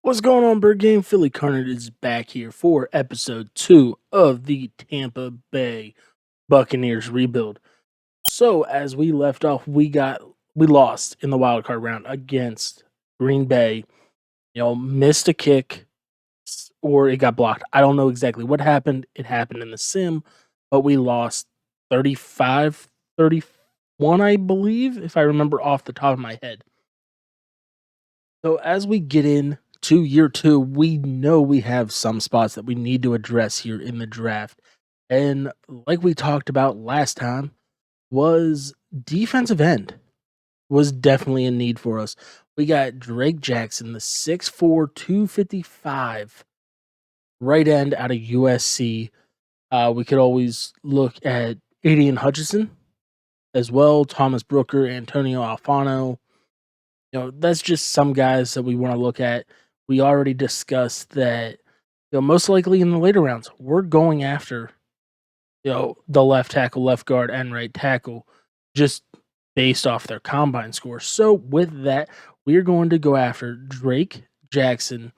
What's going on, Bird Game? Philly Carnage is back here for episode 2 of the Tampa Bay Buccaneers rebuild. So, as we left off, we lost in the wild card round against Green Bay. Missed a kick or it got blocked. I don't know exactly what happened. It happened in the sim, but we lost 35-31, I believe, if I remember off the top of my head. So as we get in to year 2, we know we have some spots that we need to address here in the draft. And like we talked about last time, was defensive end was definitely a need for us. We got Drake Jackson, the 6'4", 255 right end out of USC. We could always look at Aiden Hutchinson as well, Thomas Brooker, Antonio Alfano. That's just some guys that we want to look at. We already discussed that, most likely in the later rounds, we're going after, the left tackle, left guard, and right tackle, just based off their combine score. So with that, we are going to go after Drake Jackson,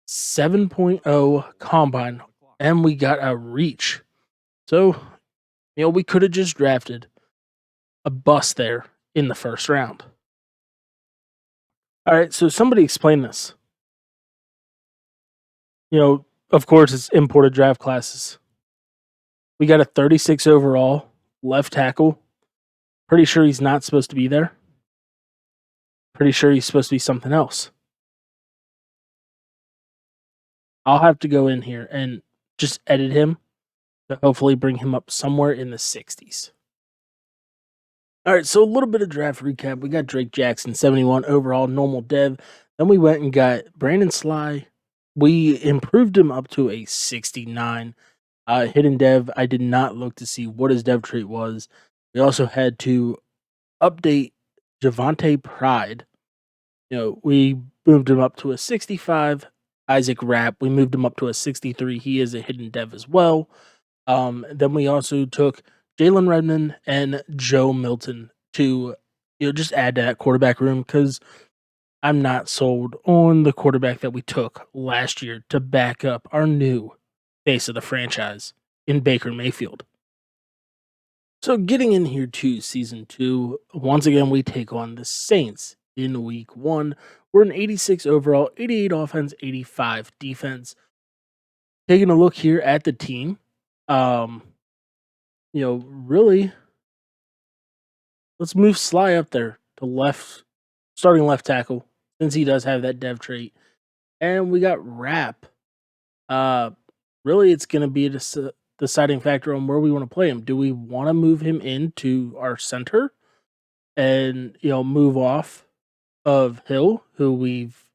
7.0 combine, and we got a reach. So, we could have just drafted a bust there in the first round. All right, so somebody explain this. Of course, it's imported draft classes. We got a 36 overall left tackle. Pretty sure he's not supposed to be there. Pretty sure he's supposed to be something else. I'll have to go in here and just edit him to hopefully bring him up somewhere in the 60s. All right, so a little bit of draft recap. We got Drake Jackson, 71 overall, normal dev. Then we went and got Brandon Sly. We improved him up to a 69. Hidden dev, I did not look to see what his dev trait was. We also had to update Javante Pride. We moved him up to a 65. Isaac Rapp, we moved him up to a 63. He is a hidden dev as well. Then we also took Jalen Redmond and Joe Milton to just add to that quarterback room, because I'm not sold on the quarterback that we took last year to back up our new face of the franchise in Baker Mayfield. So getting in here to season 2, once again we take on the Saints in week 1. We're an 86 overall, 88 offense, 85 defense. Taking a look here at the team, really, let's move Sly up there to starting left tackle, since he does have that dev trait. And we got Rapp. Really, it's going to be a deciding factor on where we want to play him. Do we want to move him into our center and, move off of Hill, who we've,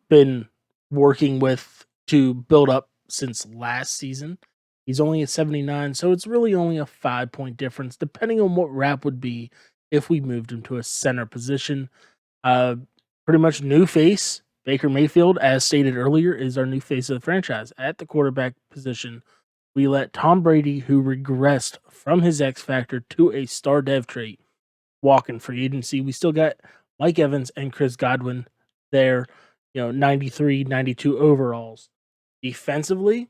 been working with to build up since last season? He's only a 79, so it's really only a 5-point difference, depending on what Rapp would be if we moved him to a center position. Pretty much new face. Baker Mayfield, as stated earlier, is our new face of the franchise. At the quarterback position, we let Tom Brady, who regressed from his X Factor to a star dev trait, walk in free agency. We still got Mike Evans and Chris Godwin there, 93, 92 overalls. Defensively,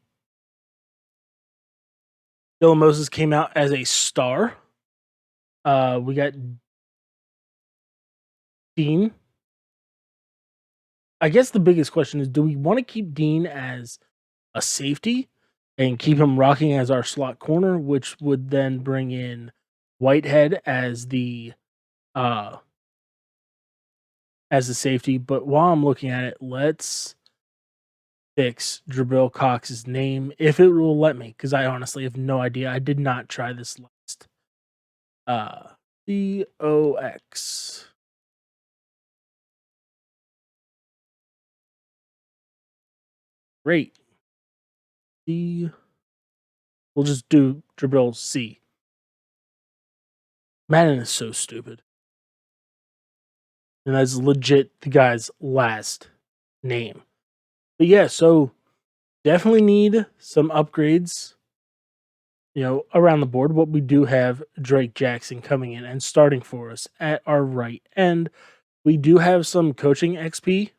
Dylan Moses came out as a star. We got Dean. I guess the biggest question is, do we want to keep Dean as a safety and keep him rocking as our slot corner, which would then bring in Whitehead as the safety? But while I'm looking at it, let's fix Jabril Cox's name if it will let me, because I honestly have no idea. I did not try this last. COX. Great. We'll just do Jabril C. Madden is so stupid. And that's legit the guy's last name. But yeah, so definitely need some upgrades, around the board. What we do have Drake Jackson coming in and starting for us at our right end. We do have some coaching XP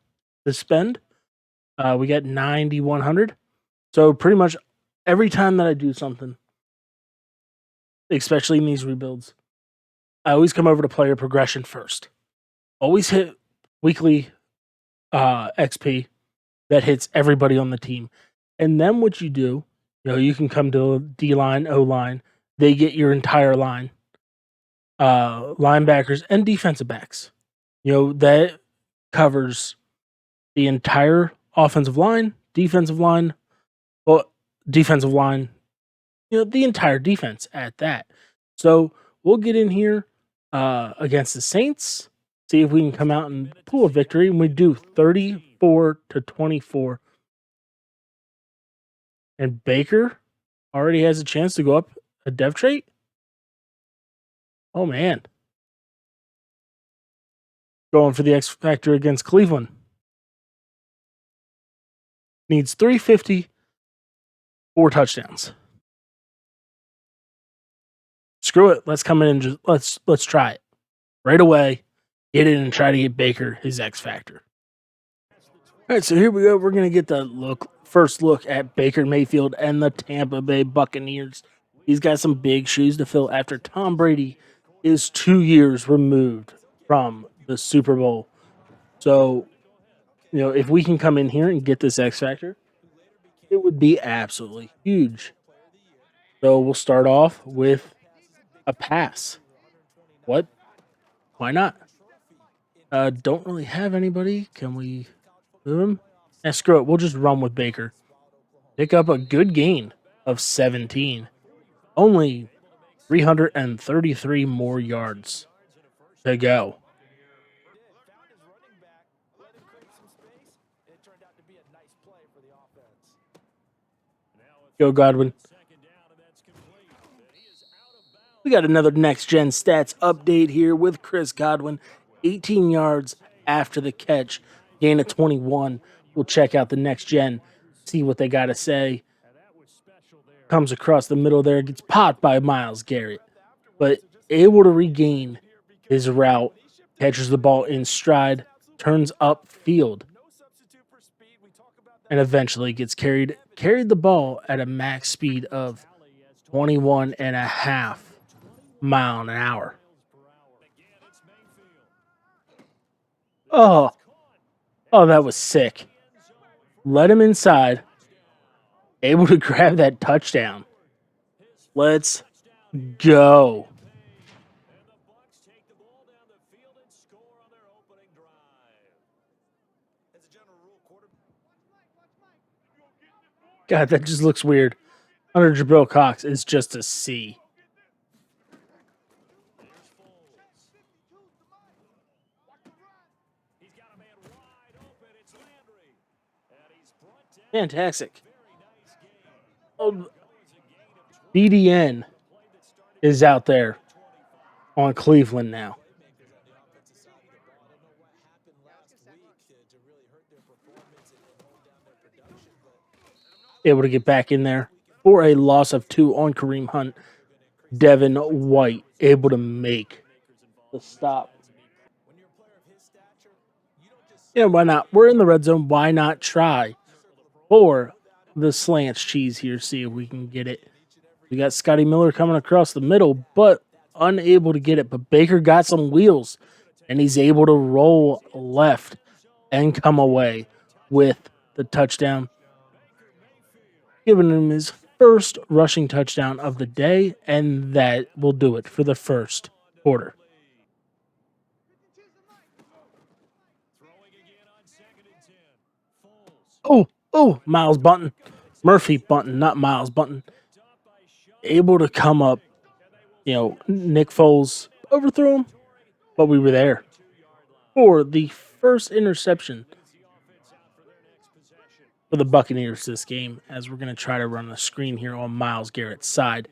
to spend. We got 9,100. So pretty much every time that I do something, especially in these rebuilds, I always come over to player progression first. Always hit weekly XP that hits everybody on the team. And then what you do, you can come to D line, O line. They get your entire line, linebackers and defensive backs. That covers the entire offensive line, defensive line, defensive line, the entire defense at that. So we'll get in here against the Saints, see if we can come out and pull a victory. And we do 34-24. And Baker already has a chance to go up a dev trait. Oh, man. Going for the X Factor against Cleveland. Needs 350, 4 touchdowns. Screw it. Let's come in and just let's try it. Right away, get in and try to get Baker his X Factor. All right, so here we go. We're going to get the first look at Baker Mayfield and the Tampa Bay Buccaneers. He's got some big shoes to fill after Tom Brady is 2 years removed from the Super Bowl. So, if we can come in here and get this X Factor, it would be absolutely huge. So we'll start off with a pass. What? Why not? Don't really have anybody. Can we move him? Screw it. We'll just run with Baker. Pick up a good gain of 17. Only 333 more yards to go. Go Godwin. We got another next-gen stats update here with Chris Godwin. 18 yards after the catch, gain of 21. We'll check out the next-gen, see what they got to say. Comes across the middle there, gets popped by Myles Garrett, but able to regain his route, catches the ball in stride, turns upfield, and eventually gets carried the ball at a max speed of 21.5 miles an hour. Oh, that was sick. Let him inside. Able to grab that touchdown. Let's go. God, that just looks weird. Under Jabril Cox is just a C. Fantastic. Oh, BDN is out there on Cleveland now. Able to get back in there for a loss of 2 on Kareem Hunt. Devin White able to make the stop. Yeah, why not? We're in the red zone. Why not try for the slants cheese here? See if we can get it. We got Scotty Miller coming across the middle, but unable to get it. But Baker got some wheels, and he's able to roll left and come away with the touchdown, giving him his first rushing touchdown of the day, and that will do it for the first quarter. Oh, Miles Bunton. Murphy Bunton, not Miles Bunton. Able to come up, Nick Foles overthrew him, but we were there for the first interception for the Buccaneers this game, as we're going to try to run a screen here on Myles Garrett's side.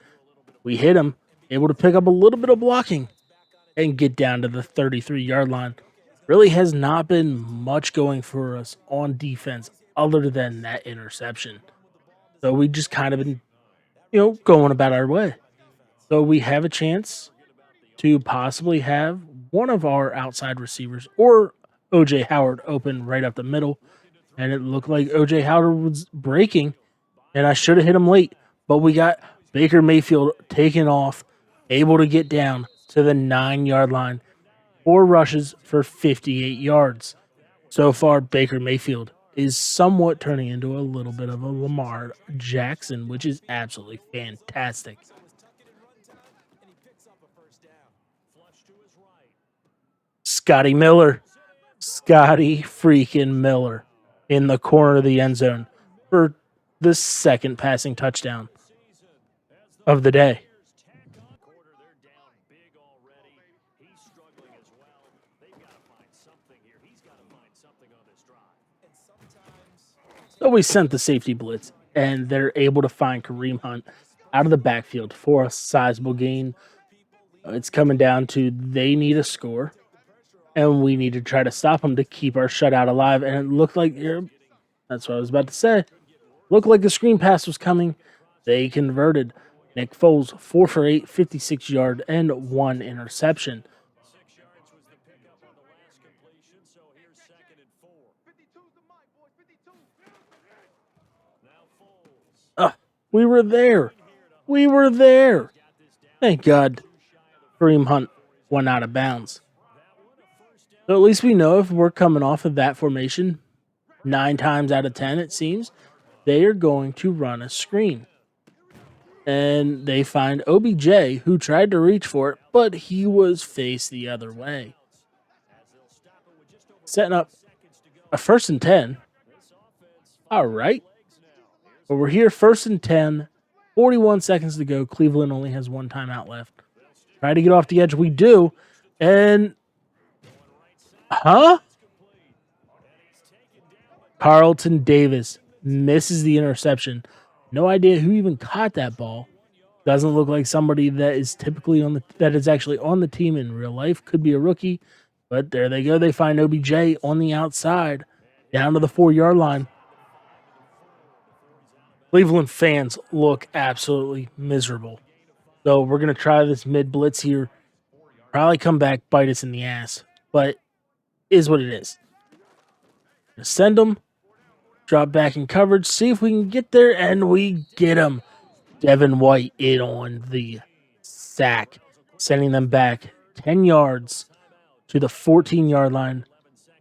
We hit him, able to pick up a little bit of blocking and get down to the 33-yard line. Really has not been much going for us on defense other than that interception. So we just kind of been, going about our way. So we have a chance to possibly have one of our outside receivers or OJ Howard open right up the middle, and it looked like OJ Howard was breaking, and I should have hit him late, but we got Baker Mayfield taking off, able to get down to the 9-yard line, 4 rushes for 58 yards. So far, Baker Mayfield is somewhat turning into a little bit of a Lamar Jackson, which is absolutely fantastic. Scotty Miller, Scotty freaking Miller in the corner of the end zone for the second passing touchdown of the day. So we sent the safety blitz, and they're able to find Kareem Hunt out of the backfield for a sizable gain. It's coming down to they need a score, and we need to try to stop them to keep our shutout alive. And it looked like that's what I was about to say. Looked like the screen pass was coming. They converted. Nick Foles, 4 for 8, 56-yard, and 1 interception. We were there. We were there. Thank God Kareem Hunt went out of bounds. So at least we know if we're coming off of that formation, 9 times out of 10, it seems, they are going to run a screen. And they find OBJ, who tried to reach for it, but he was faced the other way. Setting up a 1st and 10. All right. But we're here, 1st and 10, 41 seconds to go. Cleveland only has 1 timeout left. Try to get off the edge. We do. And, Carlton Davis misses the interception. No idea who even caught that ball. Doesn't look like somebody that is typically that is actually on the team in real life. Could be a rookie, but there they go. They find OBJ on the outside, down to the 4-yard line. Cleveland fans look absolutely miserable. So we're gonna try this mid blitz here. Probably come back, bite us in the ass, but is what it is. Send them, drop back in coverage, see if we can get there, and we get them. Devin White in on the sack, sending them back 10 yards to the 14-yard line.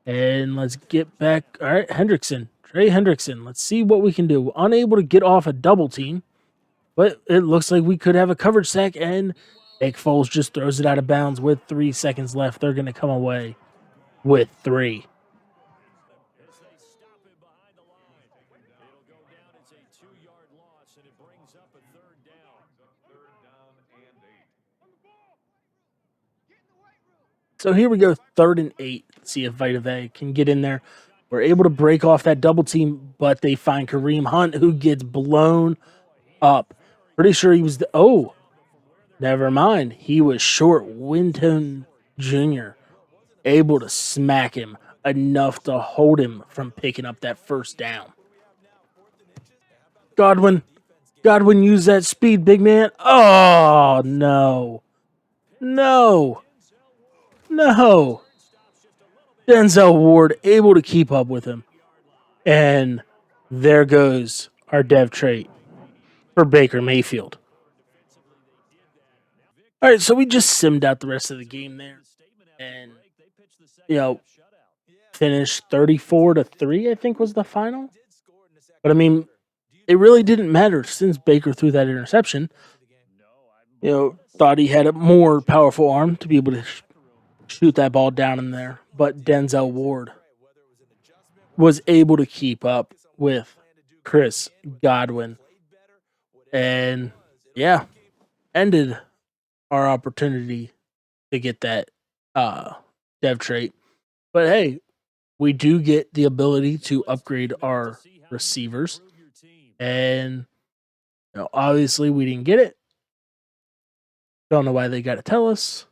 And let's get back. All right, Trey Hendrickson. Let's see what we can do. Unable to get off a double team, but it looks like we could have a coverage sack, and Nick Foles just throws it out of bounds with 3 seconds left. They're going to come away with 3. So here we go, 3rd and 8. Let's see if Vita Vea can get in there. We're able to break off that double team, but they find Kareem Hunt, who gets blown up. Pretty sure he was never mind. He was short. Winton Jr. able to smack him enough to hold him from picking up that 1st down. Godwin used that speed, big man. Oh, no. No. Denzel Ward able to keep up with him. And there goes our dev trait for Baker Mayfield. All right, so we just simmed out the rest of the game there. And, finished 34-3, I think was the final. But I mean, it really didn't matter since Baker threw that interception. Thought he had a more powerful arm to be able to shoot that ball down in there. But Denzel Ward was able to keep up with Chris Godwin. And, ended our opportunity to get that dev trait. But hey, we do get the ability to upgrade our receivers. And obviously we didn't get it. Don't know why they got to tell us.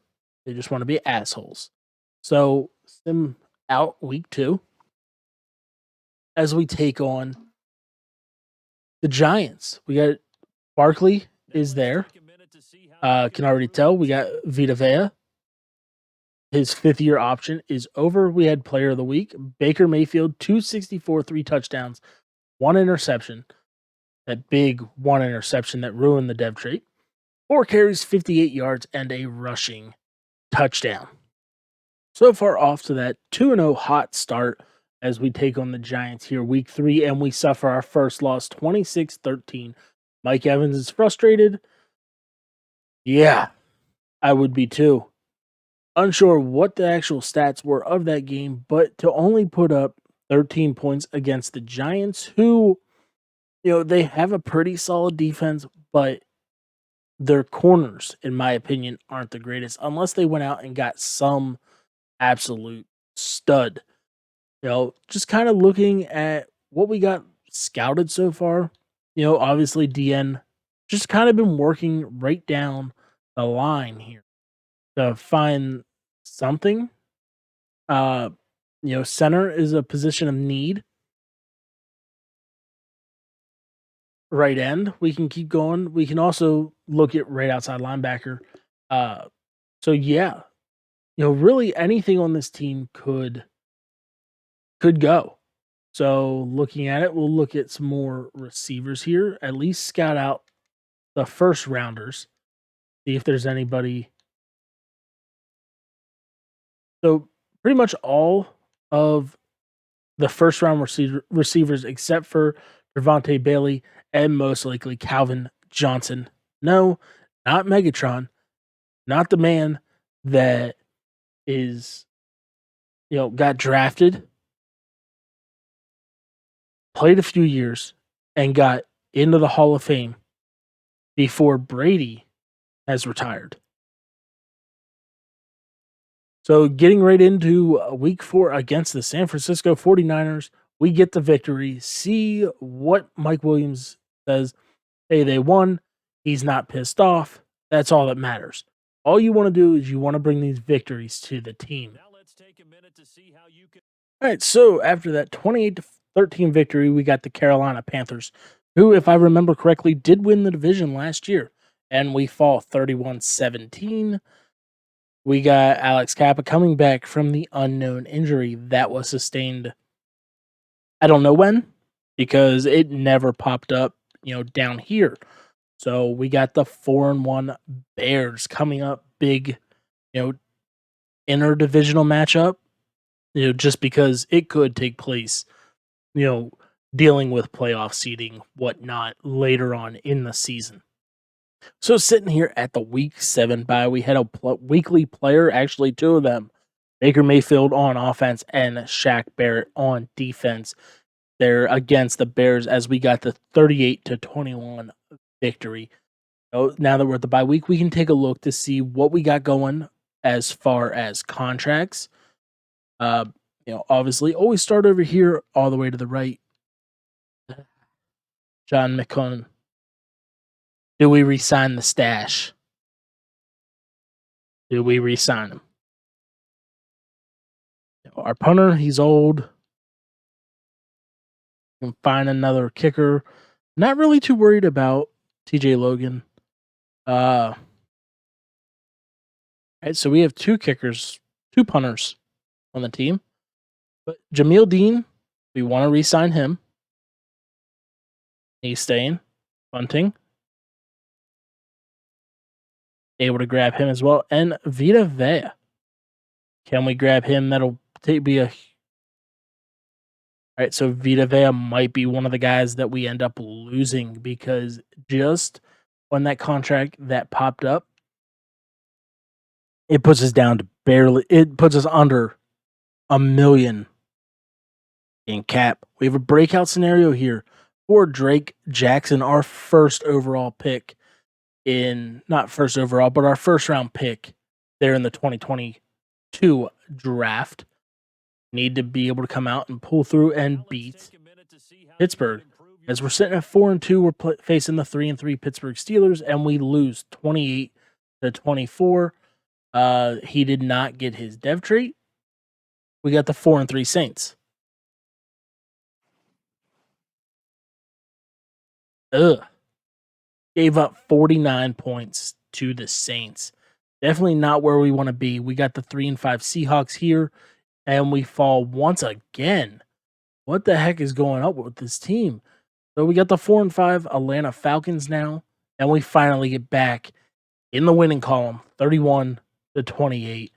They just want to be assholes. So sim out week 2 as we take on the Giants. We got Barkley is there. Can already tell we got Vita Vea. his 5th-year option is over. We had player of the week, Baker Mayfield, 264, 3 touchdowns, 1 interception. That big 1 interception that ruined the dev trait. 4 carries, 58 yards, and a rushing touchdown. So far off to that 2-0 hot start as we take on the Giants here week 3, and we suffer our first loss 26-13. Mike Evans is frustrated. Yeah, I would be too. Unsure what the actual stats were of that game, but to only put up 13 points against the Giants, who, they have a pretty solid defense, but their corners, in my opinion, aren't the greatest unless they went out and got some absolute stud. Just kind of looking at what we got scouted so far, obviously DN just kind of been working right down the line here to find something. Center is a position of need. Right end, we can keep going. We can also look at right outside linebacker. So yeah, really anything on this team could go. So looking at it, we'll look at some more receivers here. At least scout out the first rounders. See if there's anybody. So pretty much all of the first round receivers, except for Devontae Bailey and most likely Calvin Johnson. No, not Megatron, not the man that is, got drafted, played a few years, and got into the Hall of Fame before Brady has retired. So getting right into week 4 against the San Francisco 49ers, we get the victory. See what Mike Williams says. Hey, they won. He's not pissed off. That's all that matters. All you want to do is you want to bring these victories to the team. Now let's take a minute to see how you can. All right, so after that 28-13 victory, we got the Carolina Panthers, who, if I remember correctly, did win the division last year, and we fall 31-17. We got Alex Kappa coming back from the unknown injury that was sustained. I don't know when, because it never popped up, down here. So we got the 4-1 Bears coming up, big, interdivisional matchup. Just because it could take place, dealing with playoff seeding, whatnot, later on in the season. So sitting here at the week 7 bye, we had a weekly player, actually 2 of them, Baker Mayfield on offense and Shaq Barrett on defense. They're against the Bears as we got the 38-21 victory. So now that we're at the bye week, we can take a look to see what we got going as far as contracts. Obviously, always start over here all the way to the right. John McCone. Do we re-sign the stash? Do we re-sign him? Our punter, he's old. We can find another kicker. Not really too worried about TJ Logan. Right, so we have 2 kickers, 2 punters on the team. But Jameel Dean, we want to re-sign him. He's staying. Bunting. Able to grab him as well. And Vita Vea. Can we grab him? That'll be a... All right, so Vita Vea might be one of the guys that we end up losing because just on that contract that popped up, it puts us down to it puts us under $1 million in cap. We have a breakout scenario here for Drake Jackson, our first overall pick not first overall, but our first round pick there in the 2022 draft. Need to be able to come out and pull through and beat Pittsburgh. As we're sitting at 4-2, we're facing the 3-3 Pittsburgh Steelers, and we lose 28-24. He did not get his dev trait. We got the 4-3 Saints. Gave up 49 points to the Saints. Definitely not where we want to be. We got the 3-5 Seahawks here, and we fall once again. What the heck is going up with this team? So we got the 4-5 Atlanta Falcons now, and we finally get back in the winning column, 31-28.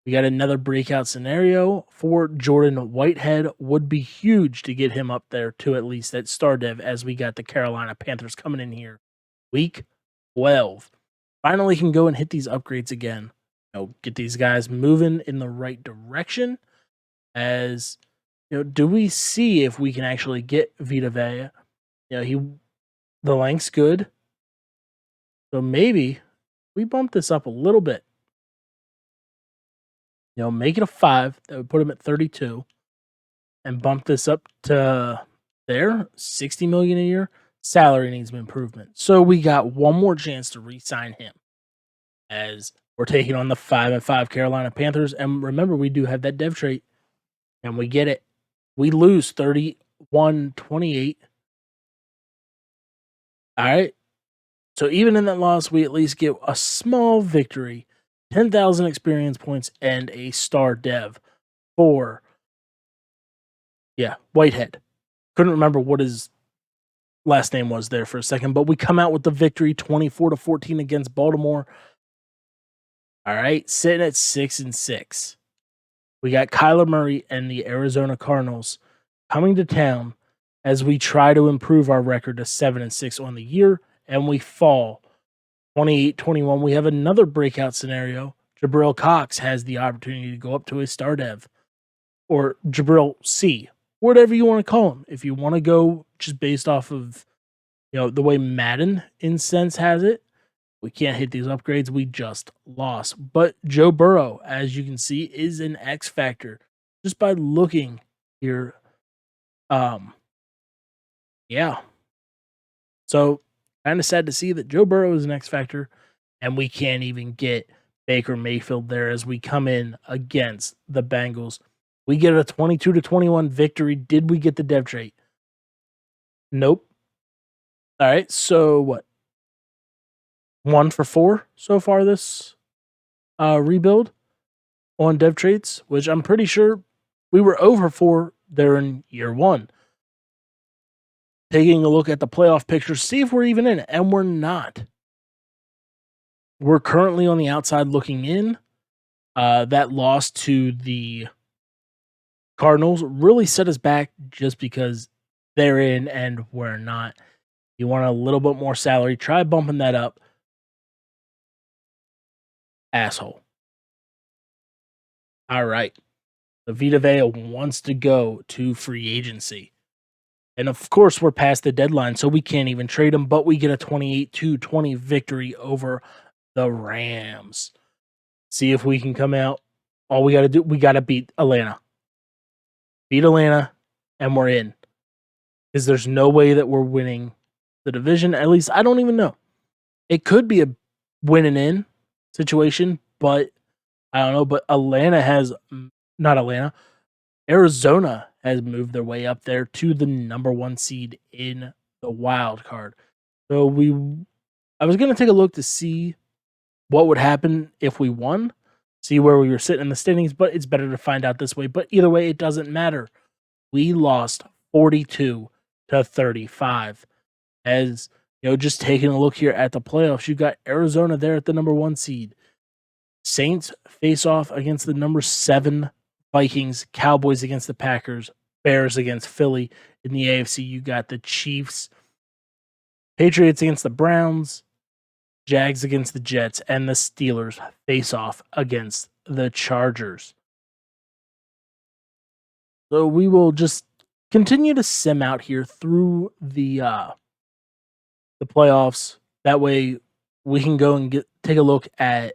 We got another breakout scenario for Jordan Whitehead. Would be huge to get him up there to at least that star dev, as we got the Carolina Panthers coming in here week 12. Finally can go and hit these upgrades again. Get these guys moving in the right direction. As do we see if we can actually get Vita Vea? The length's good. So maybe we bump this up a little bit. Make it a 5. That would put him at 32. And bump this up to there, 60 million a year. Salary needs some improvement. So we got one more chance to re-sign him, as we're taking on the 5-5 Carolina Panthers. And remember, we do have that dev trait, and we get it. We lose 31-28. All right. So even in that loss, we at least get a small victory, 10,000 experience points, and a star dev for, Whitehead. Couldn't remember what his last name was there for a second, but we come out with the victory, 24-14 against Baltimore. All right, sitting at 6-6. We got Kyler Murray and the Arizona Cardinals coming to town as we try to improve our record to 7-6 on the year, and we fall 28-21. We have another breakout scenario. Jabril Cox has the opportunity to go up to a star dev, or Jabril C, whatever you want to call him. If you want to go just based off of the way Madden in sense has it, we can't hit these upgrades. We just lost. But Joe Burrow, as you can see, is an X factor just by looking here. So kind of sad to see that Joe Burrow is an X factor, and we can't even get Baker Mayfield there as we come in against the Bengals. We get a 22-21 victory. Did we get the dev trait? Nope. All right, so what? 1 for 4 so far this rebuild on dev traits, which I'm pretty sure we were over 4 there in year 1. Taking a look at the playoff picture, see if we're even in it, and we're not. We're currently on the outside looking in. That loss to the Cardinals really set us back just because they're in and we're not. You want a little bit more salary, try bumping that up. Asshole. All right. The Vita Vea wants to go to free agency. And of course, we're past the deadline, so we can't even trade him, but we get a 28-20 victory over the Rams. See if we can come out. All we got to do, we got to beat Atlanta. Beat Atlanta, and we're in. Because there's no way that we're winning the division. At least, I don't even know. It could be a win and in situation, but I don't know. But Arizona has moved their way up there to the number 1 seed in the wild card. So I was going to take a look to see what would happen if we won, see where we were sitting in the standings, but it's better to find out this way. But either way, it doesn't matter. We lost 42-35. As just taking a look here at the playoffs, you got Arizona there at the number 1 seed. Saints face off against the number 7 Vikings, Cowboys against the Packers, Bears against Philly. In the AFC, you got the Chiefs, Patriots against the Browns, Jags against the Jets, and the Steelers face off against the Chargers. So we will just continue to sim out here through the playoffs. That way we can go and take a look at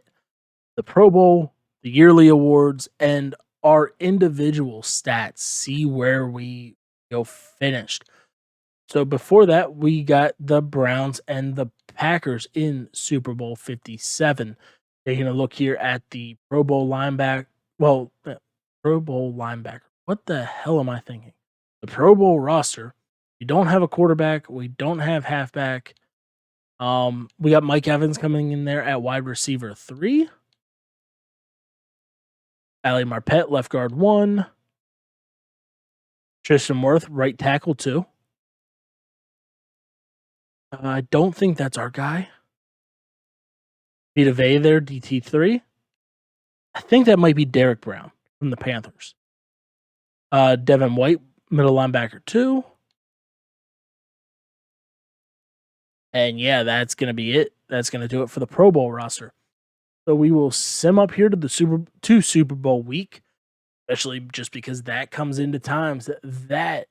the Pro Bowl, the yearly awards, and our individual stats, see where we go finished. So before that, we got the Browns and the Packers in Super Bowl 57. Taking a look here at the Pro Bowl linebacker. Well, Pro Bowl linebacker. What the hell am I thinking? The Pro Bowl roster. We don't have a quarterback. We don't have halfback. We got Mike Evans coming in there at wide receiver 3. Ali Marpet, left guard 1. Tristan Wirth, right tackle 2. I don't think that's our guy. Vita Vea there, DT3. I think that might be Derek Brown from the Panthers. Devin White, middle linebacker 2. And yeah, that's going to be it. That's going to do it for the Pro Bowl roster. So we will sim up here to the Super Bowl week, especially just because that comes into times that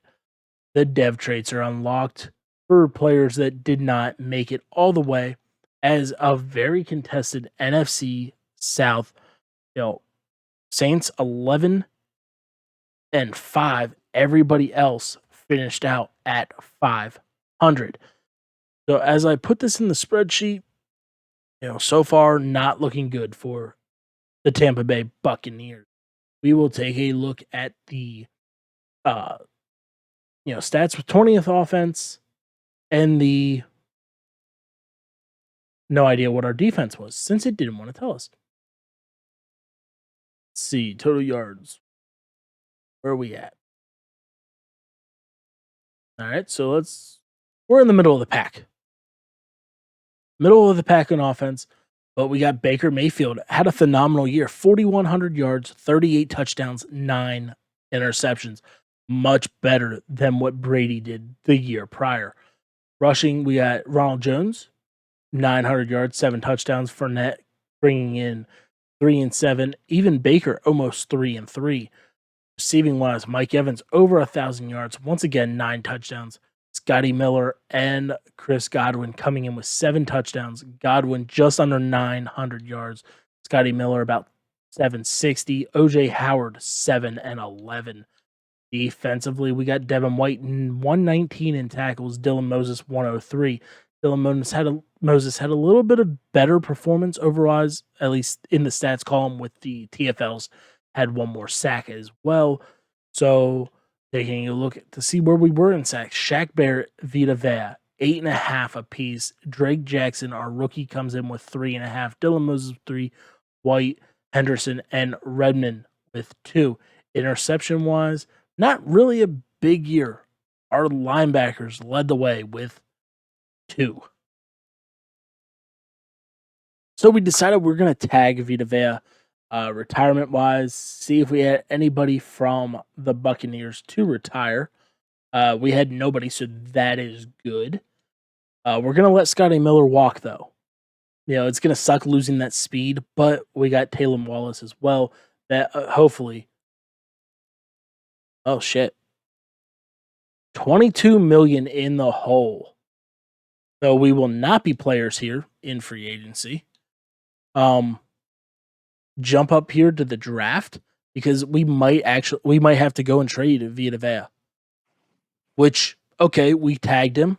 the dev traits are unlocked for players that did not make it all the way, as a very contested NFC South. Saints 11-5. Everybody else finished out at 500. So as I put this in the spreadsheet, so far not looking good for the Tampa Bay Buccaneers. We will take a look at the stats with 20th offense and the no idea what our defense was since it didn't want to tell us. Let's see, total yards. Where are we at? All right, so we're in the middle of the pack. Middle of the pack on offense, but we got Baker Mayfield. Had a phenomenal year. 4,100 yards, 38 touchdowns, 9 interceptions. Much better than what Brady did the year prior. Rushing, we got Ronald Jones, 900 yards, 7 touchdowns. Fournette bringing in 3 and 7. Even Baker almost 3 and 3. Receiving wise, Mike Evans over 1,000 yards. Once again, 9 touchdowns. Scotty Miller and Chris Godwin coming in with 7 touchdowns. Godwin just under 900 yards. Scotty Miller about 760. OJ Howard 7 and 11. Defensively, we got Devin White 119 in tackles. Dylan Moses 103. Dylan Moses had a little bit of better performance overall, at least in the stats column with the TFLs. Had 1 more sack as well. So taking a look to see where we were in sacks. Shaq Barrett, Vita Vea, 8.5 apiece. Drake Jackson, our rookie, comes in with 3.5. Dylan Moses 3. White, Henderson, and Redmond with 2. Interception wise, not really a big year. Our linebackers led the way with 2. So we decided we're going to tag Vita Vea retirement wise, see if we had anybody from the Buccaneers to retire. We had nobody, so that is good. We're going to let Scotty Miller walk, though. It's going to suck losing that speed, but we got Taylor Wallace as well. That hopefully. Oh, shit. 22 million in the hole. So we will not be players here in free agency. Jump up here to the draft because we might have to go and trade Vita Vea. Which, okay, we tagged him.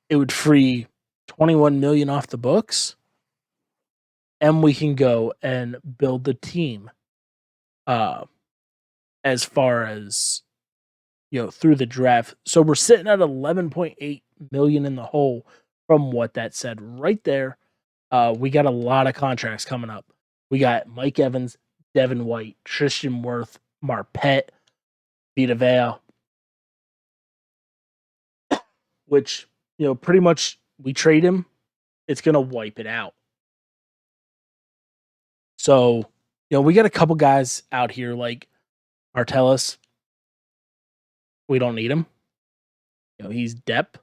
It would free 21 million off the books, and we can go and build the team. As far as through the draft, so we're sitting at 11.8 million in the hole. From what that said right there, we got a lot of contracts coming up. We got Mike Evans, Devin White, Tristan Wirth, Marpet, Vita Vea, which pretty much we trade him, it's gonna wipe it out. So we got a couple guys out here like Martellus. We don't need him. He's depth.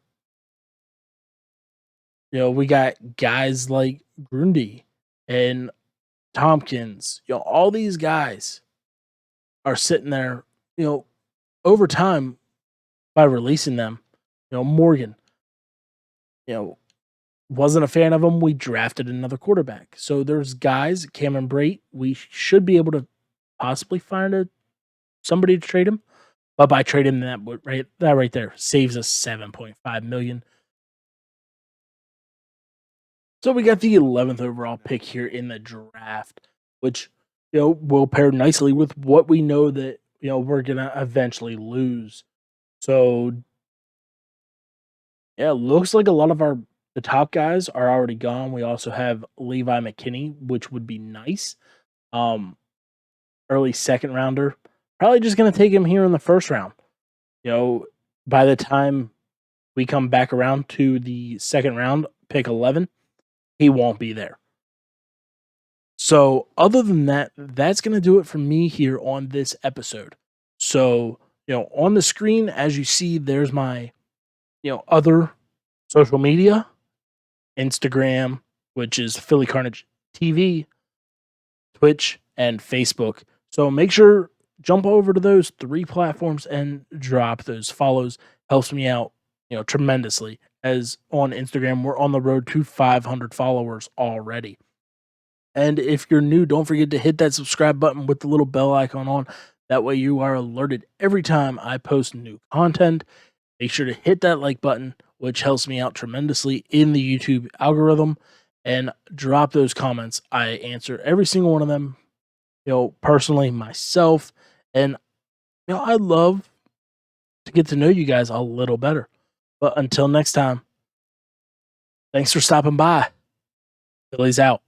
We got guys like Grundy and Tompkins. All these guys are sitting there, over time by releasing them. Morgan, wasn't a fan of him. We drafted another quarterback. So there's guys, Cameron Brate, we should be able to possibly find somebody to trade him. But by trading that right there saves us $7.5 million. So we got the 11th overall pick here in the draft, which will pair nicely with what we know that we're gonna eventually lose. So yeah, looks like a lot of the top guys are already gone. We also have Levi McKinney, which would be nice. early second rounder. Probably just going to take him here in the first round. By the time we come back around to the second round, pick 11, he won't be there. So, other than that, that's going to do it for me here on this episode. So, on the screen, as you see, there's my, other social media, Instagram, which is Philly Carnage TV, Twitch, and Facebook. So make sure jump over to those 3 platforms and drop those follows. Helps me out, tremendously. As on Instagram, we're on the road to 500 followers already. And if you're new, don't forget to hit that subscribe button with the little bell icon on. That way you are alerted every time I post new content. Make sure to hit that like button, which helps me out tremendously in the YouTube algorithm, and drop those comments. I answer every single one of them, personally myself. And, I'd love to get to know you guys a little better. But until next time, thanks for stopping by. Philly's out.